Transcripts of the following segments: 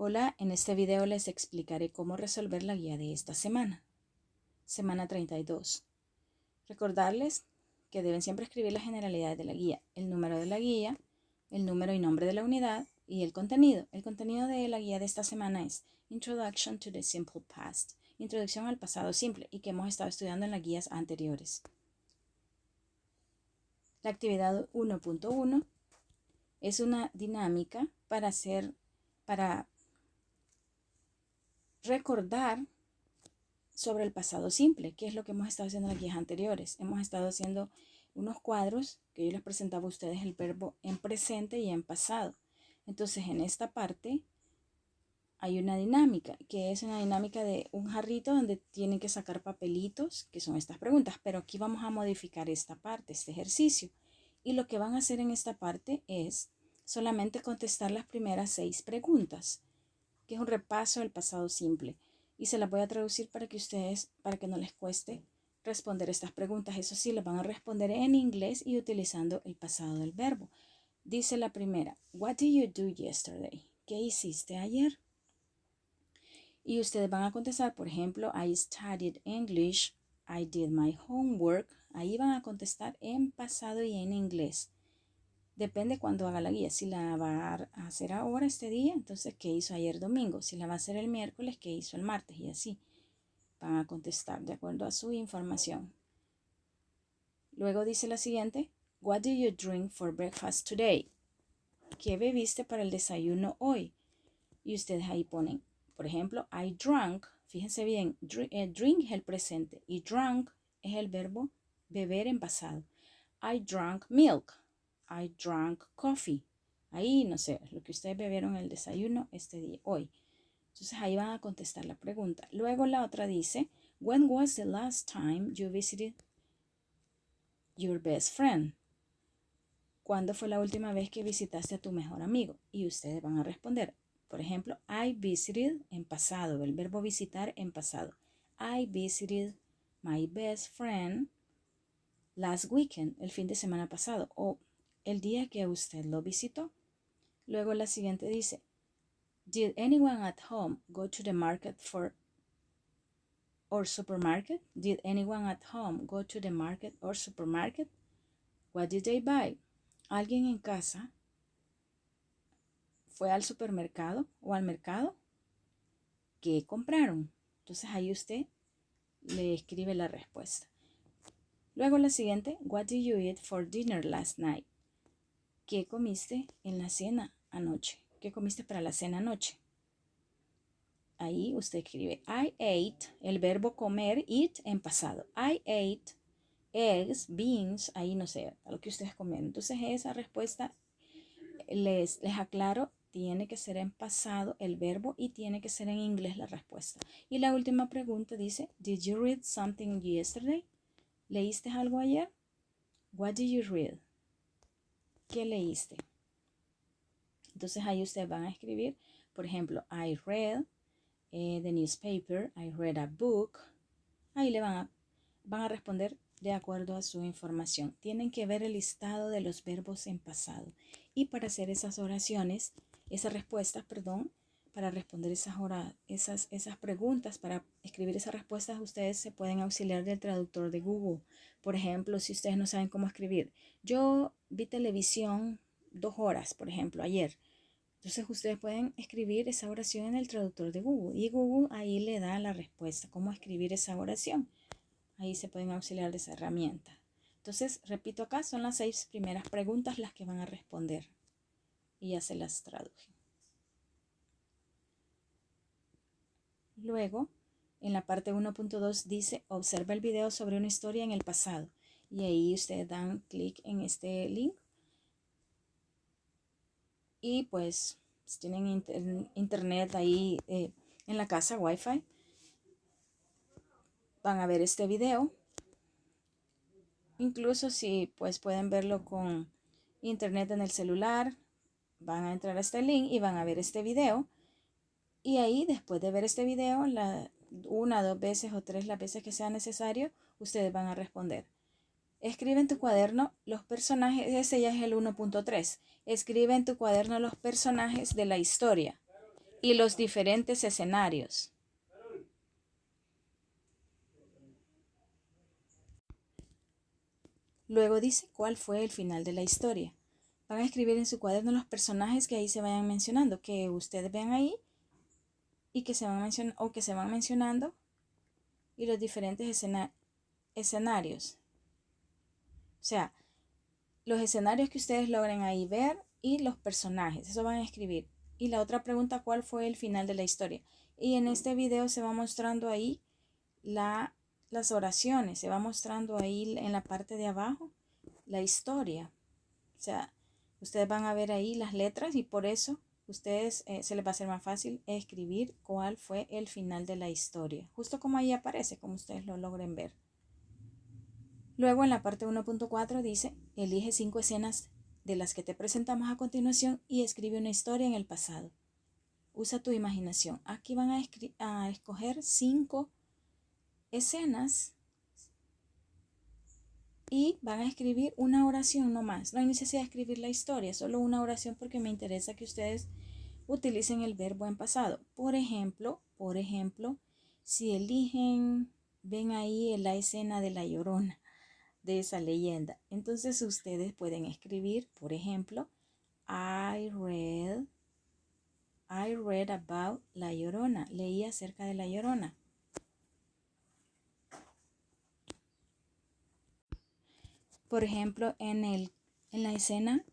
Hola, en este video les explicaré cómo resolver la guía de esta semana. Semana 32. Recordarles que deben siempre escribir las generalidades de la guía, el número de la guía, el número y nombre de la unidad y el contenido. El contenido de la guía de esta semana es Introduction to the Simple Past, introducción al pasado simple y que hemos estado estudiando en las guías anteriores. La actividad 1.1 es una dinámica para recordar sobre el pasado simple, que es lo que hemos estado haciendo en las guías anteriores. Hemos estado haciendo unos cuadros que yo les presentaba a ustedes el verbo en presente y en pasado. Entonces, en esta parte hay una dinámica, que es una dinámica de un jarrito donde tienen que sacar papelitos, que son estas preguntas, pero aquí vamos a modificar esta parte, este ejercicio. Y lo que van a hacer en esta parte es solamente contestar las primeras 6 preguntas, que es un repaso del pasado simple. Y se las voy a traducir para que no les cueste responder estas preguntas. Eso sí, las van a responder en inglés y utilizando el pasado del verbo. Dice la primera, What did you do yesterday? ¿Qué hiciste ayer? Y ustedes van a contestar, por ejemplo, I studied English, I did my homework. Ahí van a contestar en pasado y en inglés. Depende cuándo haga la guía. Si la va a hacer ahora, este día, entonces, ¿qué hizo ayer domingo? Si la va a hacer el miércoles, ¿qué hizo el martes? Y así van a contestar de acuerdo a su información. Luego dice la siguiente, What did you drink for breakfast today? ¿Qué bebiste para el desayuno hoy? Y ustedes ahí ponen, por ejemplo, I drank. Fíjense bien, drink es el presente y drunk es el verbo beber en pasado. I drank milk. I drank coffee. Ahí, no sé, lo que ustedes bebieron en el desayuno este día, hoy. Entonces ahí van a contestar la pregunta. Luego la otra dice, When was the last time you visited your best friend? ¿Cuándo fue la última vez que visitaste a tu mejor amigo? Y ustedes van a responder. Por ejemplo, I visited en pasado, el verbo visitar en pasado. I visited my best friend last weekend, el fin de semana pasado, o el día que usted lo visitó. Luego la siguiente dice, Did anyone at home go to the market or supermarket? Did anyone at home go to the market or supermarket? What did they buy? ¿Alguien en casa fue al supermercado o al mercado? ¿Qué compraron? Entonces ahí usted le escribe la respuesta. Luego la siguiente, What did you eat for dinner last night? ¿Qué comiste en la cena anoche? ¿Qué comiste para la cena anoche? Ahí usted escribe I ate, el verbo comer, eat en pasado. I ate eggs, beans, ahí no sé, a lo que ustedes comieron. Entonces esa respuesta, les aclaro, tiene que ser en pasado el verbo y tiene que ser en inglés la respuesta. Y la última pregunta dice, Did you read something yesterday? ¿Leíste algo ayer? What did you read? ¿Qué leíste? Entonces ahí ustedes van a escribir, por ejemplo, I read the newspaper, I read a book. Ahí le van a responder de acuerdo a su información. Tienen que ver el listado de los verbos en pasado. Y para hacer esas oraciones, esas respuestas, perdón, para responder esas preguntas, para escribir esas respuestas, ustedes se pueden auxiliar del traductor de Google. Por ejemplo, si ustedes no saben cómo escribir, yo vi televisión 2 horas, por ejemplo, ayer. Entonces ustedes pueden escribir esa oración en el traductor de Google y Google ahí le da la respuesta, cómo escribir esa oración. Ahí se pueden auxiliar de esa herramienta. Entonces, repito acá, son las 6 primeras preguntas las que van a responder y ya se las traduje. Luego, en la parte 1.2 dice, observa el video sobre una historia en el pasado. Y ahí ustedes dan clic en este link. Y pues, si tienen internet ahí en la casa, Wi-Fi, van a ver este video. Incluso si pues pueden verlo con internet en el celular, van a entrar a este link y van a ver este video. Y ahí, después de ver este video, 1, 2 veces o 3 las veces que sea necesario, ustedes van a responder. Escribe en tu cuaderno los personajes, ese ya es el 1.3. Escribe en tu cuaderno los personajes de la historia. y los diferentes escenarios. Luego dice cuál fue el final de la historia. Van a escribir en su cuaderno los personajes que ahí se vayan mencionando, que ustedes vean ahí y que se van mencionando y los diferentes escenarios. O sea, los escenarios que ustedes logren ahí ver y los personajes, eso van a escribir. Y la otra pregunta, ¿cuál fue el final de la historia? Y en este video se va mostrando ahí las oraciones, se va mostrando ahí en la parte de abajo la historia. O sea, ustedes van a ver ahí las letras y por eso ustedes se les va a hacer más fácil escribir cuál fue el final de la historia. Justo como ahí aparece, como ustedes lo logren ver. Luego en la parte 1.4 dice, elige 5 escenas de las que te presentamos a continuación y escribe una historia en el pasado. Usa tu imaginación. Aquí van a escoger 5 escenas y van a escribir una oración nomás. No hay necesidad de escribir la historia, solo una oración porque me interesa que ustedes utilicen el verbo en pasado. Por ejemplo, si eligen, ven ahí en la escena de La Llorona, de esa leyenda. Entonces ustedes pueden escribir, por ejemplo, I read about La Llorona. Leí acerca de La Llorona. Por ejemplo, en la escena,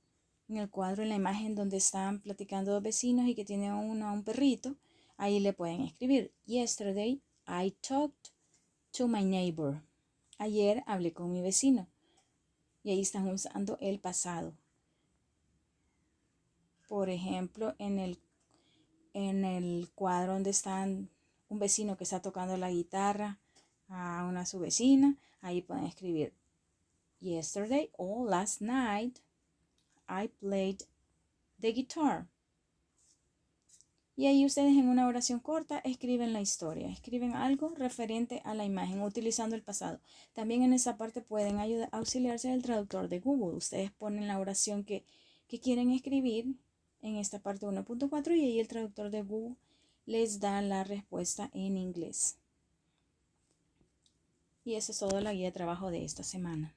en el cuadro, en la imagen donde están platicando dos vecinos y que tienen un perrito, ahí le pueden escribir, Yesterday I talked to my neighbor. Ayer hablé con mi vecino. Y ahí están usando el pasado. Por ejemplo, en el cuadro donde están un vecino que está tocando la guitarra a su vecina, ahí pueden escribir Yesterday or last night I played the guitar. Y ahí ustedes en una oración corta escriben la historia, escriben algo referente a la imagen utilizando el pasado. También en esa parte pueden auxiliarse del traductor de Google. Ustedes ponen la oración que quieren escribir en esta parte 1.4 y ahí el traductor de Google les da la respuesta en inglés. Y eso es todo la guía de trabajo de esta semana.